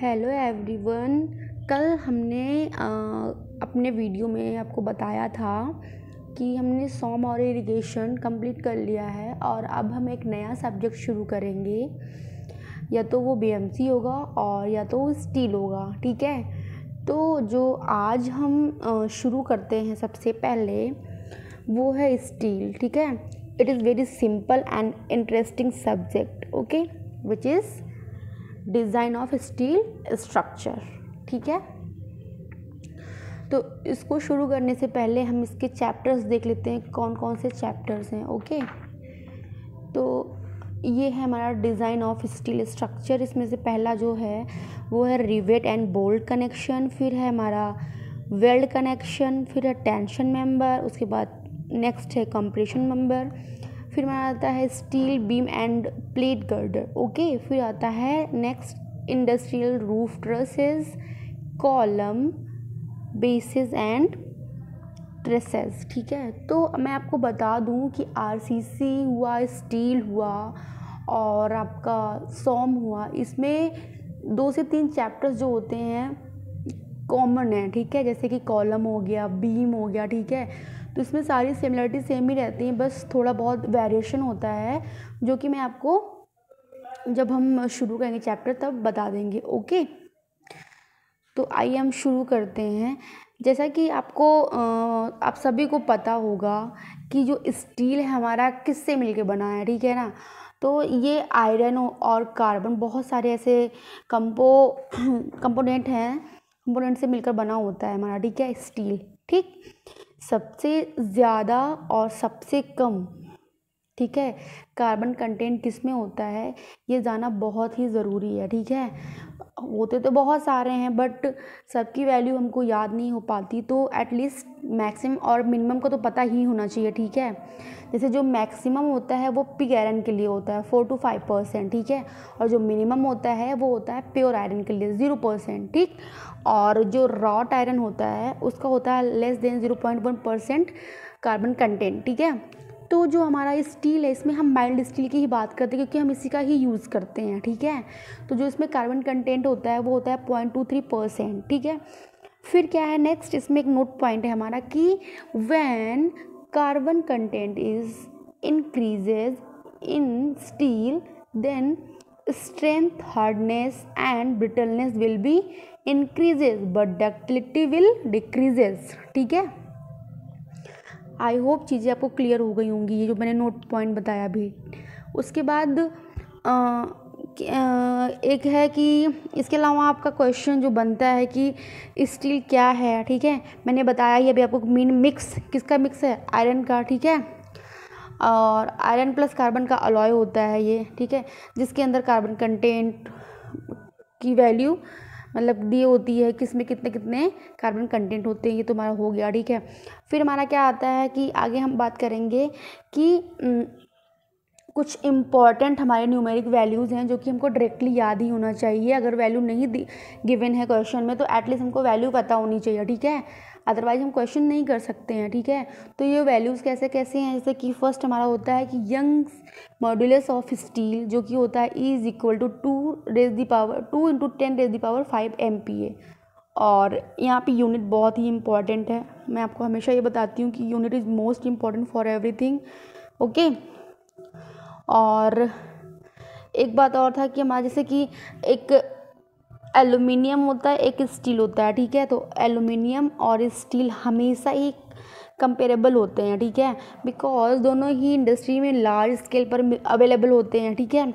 Hello everyone. कल हमने अपने वीडियो में आपको बताया था कि हमने सॉम और इरिगेशन कंप्लीट कर लिया है और अब हम एक नया सब्जेक्ट शुरू करेंगे। या तो वो बीएमसी होगा और या तो वो स्टील होगा। ठीक है, तो जो आज हम शुरू करते हैं सबसे पहले वो है स्टील। ठीक है, it is very simple and interesting subject. Okay, which is design of steel structure. ठीक है, तो इसको शुरू करने से पहले हम इसके चैप्टर्स देख लेते हैं, कौन कौन से चैप्टर्स हैं। ओके, तो ये है हमारा डिज़ाइन ऑफ स्टील स्ट्रक्चर। इसमें से पहला जो है वो है रिवेट एंड बोल्ट कनेक्शन, फिर है हमारा वेल्ड कनेक्शन, फिर है टेंशन मेंबर, उसके बाद नेक्स्ट है कंप्रेशन मेंबर, फिर हमारा आता है steel beam end plate girder. Okay, फिर आता है next industrial roof trusses, column, basis and traces. ठीक है, तो मैं आपको बता दूं कि आरसीसी हुआ, स्टील हुआ और आपका सॉम हुआ, इसमें 2 से 3 चैप्टर्स जो होते हैं कॉमन है। ठीक है, जैसे कि कॉलम हो गया, बीम हो गया। ठीक है, तो इसमें सारी सिमिलरिटी सेम ही रहती हैं, बस थोड़ा बहुत वेरिएशन होता है जो कि मैं आपको जब हम शुरू करेंगे चैप्टर तब बता देंगे। ओके, तो आइए हम शुरू करते हैं। जैसा कि आप सभी को पता होगा कि जो स्टील है हमारा किससे मिलके बना है। ठीक है ना, तो ये आयरन और कार्बन बहुत सारे ऐसे कंपोनेंट से मिलकर बना होता है हमारा। ठीक है, स्टील। ठीक, सबसे ज़्यादा और सबसे कम, ठीक है, कार्बन कंटेंट किस में होता है ये जानना बहुत ही ज़रूरी है। ठीक है, होते तो बहुत सारे हैं बट सबकी वैल्यू हमको याद नहीं हो पाती, तो एटलीस्ट मैक्सिमम और मिनिमम को तो पता ही होना चाहिए। ठीक है, जैसे जो मैक्सिमम होता है वो पिग आयरन के लिए होता है 4 to 5%। ठीक है, और जो मिनिमम होता है वो होता है प्योर आयरन के लिए 0%। ठीक, और जो रॉट आयरन होता है उसका होता है लेस देन 0.1% कार्बन कंटेंट। ठीक है, तो जो हमारा स्टील है इसमें हम माइल्ड स्टील की ही बात करते हैं क्योंकि हम इसी का ही यूज़ करते हैं। ठीक है, तो जो इसमें कार्बन कंटेंट होता है वो होता है 0.23%। ठीक है, फिर क्या है नेक्स्ट, इसमें एक नोट पॉइंट है हमारा कि when carbon content is increases in steel then strength, hardness and brittleness will be increases but ductility will decreases. ठीक है, आई होप चीज़ें आपको क्लियर हो गई होंगी, ये जो मैंने नोट पॉइंट बताया भी। उसके बाद एक है कि इसके अलावा आपका क्वेश्चन जो बनता है कि स्टील क्या है। ठीक है, मैंने बताया ही अभी आपको, मीन मिक्स किसका मिक्स है, आयरन का। ठीक है, और आयरन प्लस कार्बन का अलॉय होता है ये। ठीक है, जिसके अंदर कार्बन कंटेंट की वैल्यू मतलब दी होती है, किसमें कितने कितने कार्बन कंटेंट होते हैं, ये तो हमारा हो गया। ठीक है, फिर हमारा क्या आता है कि आगे हम बात करेंगे कि कुछ इम्पॉर्टेंट हमारे न्यूमेरिक वैल्यूज़ हैं जो कि हमको डायरेक्टली याद ही होना चाहिए। अगर वैल्यू नहीं गिवन है क्वेश्चन में तो एटलीस्ट हमको वैल्यू पता होनी चाहिए। ठीक है, अदरवाइज हम क्वेश्चन नहीं कर सकते हैं। ठीक है, तो ये वैल्यूज़ कैसे कैसे हैं, जैसे कि फर्स्ट हमारा होता है कि यंग्स मॉड्यूलस ऑफ स्टील जो कि होता है E = 2 × 10⁵ MPa। और यहाँ पे यूनिट बहुत ही इंपॉर्टेंट है, मैं आपको हमेशा ये बताती हूँ कि unit is most important for everything. Okay, और एक बात और था कि हमारा जैसे कि एक एल्युमिनियम होता है, एक स्टील होता है। ठीक है, तो एल्युमिनियम और स्टील हमेशा ही कंपेरेबल होते हैं। ठीक है, बिकॉज दोनों ही इंडस्ट्री में लार्ज स्केल पर अवेलेबल होते हैं। ठीक है,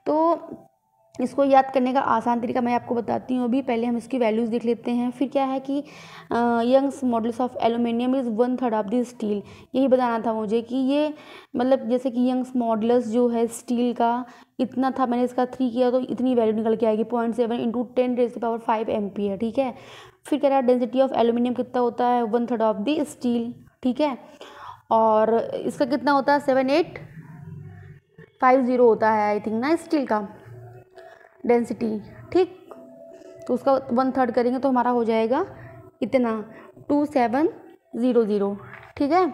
तो इसको याद करने का आसान तरीका मैं आपको बताती हूँ। अभी पहले हम इसकी वैल्यूज़ देख लेते हैं। फिर क्या है कि Young's modulus of aluminium is 1/3 of the steel, यही बताना था मुझे कि ये मतलब जैसे कि यंग्स मॉडल्स जो है स्टील का इतना था, मैंने इसका 3 किया तो इतनी वैल्यू निकल के आएगी 0.7 × 10⁵ MPa है। ठीक है, फिर कह रहा है डेंसिटी ऑफ एल्यूमिनियम कितना होता है 1/3 ऑफ द स्टील। ठीक है, और इसका कितना होता है 7850 होता है आई थिंक ना स्टील का डेंसिटी। ठीक, तो उसका 1/3 करेंगे तो हमारा हो जाएगा इतना 2700। ठीक है,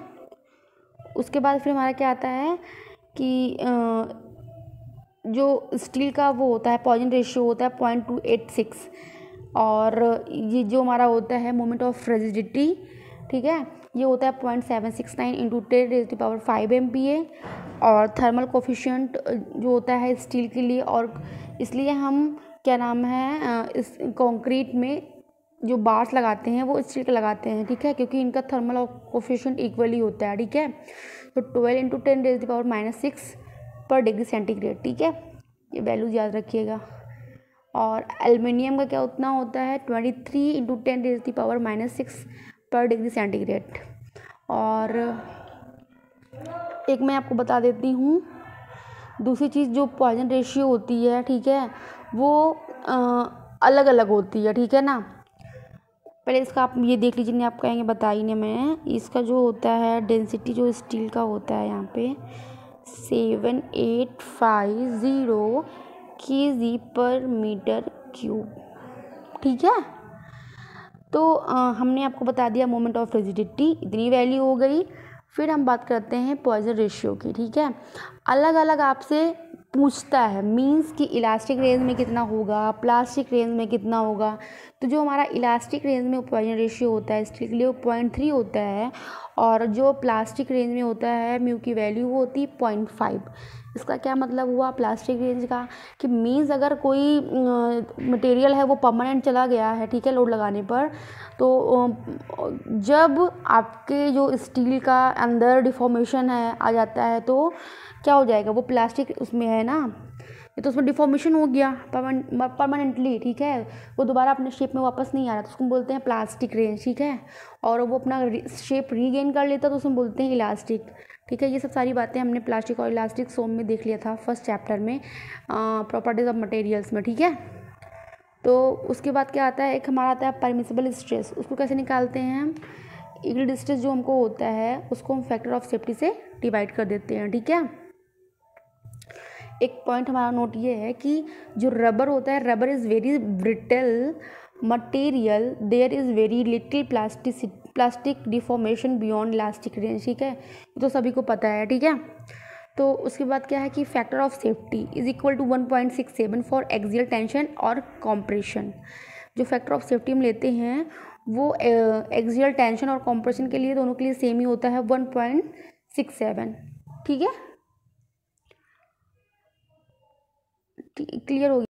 उसके बाद फिर हमारा क्या आता है कि जो स्टील का वो होता है पॉइजन रेशियो होता है 0.286, और ये जो हमारा होता है मोमेंट ऑफ रिजिडिटी, ठीक है, ये होता है 0.769 इंटू 10⁵ MPa, और थर्मल कोफिशिएंट जो होता है स्टील के लिए, और इसलिए हम क्या नाम है इस कंक्रीट में जो बार्स लगाते हैं वो स्टील के लगाते हैं, ठीक है, क्योंकि इनका थर्मल कोफिशिएंट इक्वली होता है, ठीक है। तो 12 इंटू 10⁻⁻6 पर डिग्री सेंटीग्रेड, ठीक है, ये वैल्यूज याद रखिएगा। और एल्युमिनियम का क्या उतना होता है 23 इंटू 10⁻⁻6 पर डिग्री सेंटीग्रेड। और एक मैं आपको बता देती हूँ दूसरी चीज़, जो पॉइजन रेशियो होती है, ठीक है, वो अलग अलग होती है, ठीक है ना। पहले इसका आप ये देख लीजिए, नहीं आप कहेंगे बताइए नहीं, मैं इसका जो होता है डेंसिटी जो स्टील का होता है यहाँ पे 7850 kg पर मीटर क्यूब, ठीक है। तो हमने आपको बता दिया मोमेंट ऑफ रिजिडिटी, इतनी वैल्यू हो गई। फिर हम बात करते हैं पॉइजन रेशियो की, ठीक है। अलग अलग आपसे पूछता है, मींस कि इलास्टिक रेंज में कितना होगा, प्लास्टिक रेंज में कितना होगा। तो जो हमारा इलास्टिक रेंज में पॉइजन रेशियो होता है स्टील के लिए वो 0.3 होता है, और जो प्लास्टिक रेंज में होता है म्यू की वैल्यू वो होती है 0.5। इसका क्या मतलब हुआ प्लास्टिक रेंज का, कि मीन्स अगर कोई मटेरियल है वो परमानेंट चला गया है, ठीक है, लोड लगाने पर, तो जब आपके जो स्टील का अंदर डिफॉर्मेशन है आ जाता है तो क्या हो जाएगा, वो प्लास्टिक उसमें है ना, ये तो उसमें डिफॉर्मेशन हो गया परमानेंटली, ठीक है, वो दोबारा अपने शेप में वापस नहीं आ रहा, तो उसको बोलते हैं प्लास्टिक रेंज, ठीक है। और वो अपना शेप रीगेन कर लेता तो उसमें बोलते हैं इलास्टिक, ठीक है। ये सब सारी बातें हमने प्लास्टिक और इलास्टिक सोम में देख लिया था फर्स्ट चैप्टर में, प्रॉपर्टीज ऑफ मटेरियल्स में, ठीक है। तो उसके बाद क्या आता है, एक हमारा आता है परमिसिबल स्ट्रेस। उसको कैसे निकालते हैं हम, यील्ड स्ट्रेस जो हमको होता है उसको हम फैक्टर ऑफ सेफ्टी से डिवाइड कर देते हैं, ठीक है। एक पॉइंट हमारा नोट ये है कि जो रबर होता है, rubber is very brittle material, there is very little plastic deformation beyond elastic range, ठीक है, ये तो सभी को पता है, ठीक है। तो उसके बाद क्या है कि factor of safety is equal to 1.67 for axial tension और कॉम्प्रेशन। जो फैक्टर ऑफ सेफ्टी हम लेते हैं वो एक्सियल टेंशन और कॉम्प्रेशन के लिए, दोनों के लिए सेम ही होता है 1.67, ठीक है, क्लियर हो गया।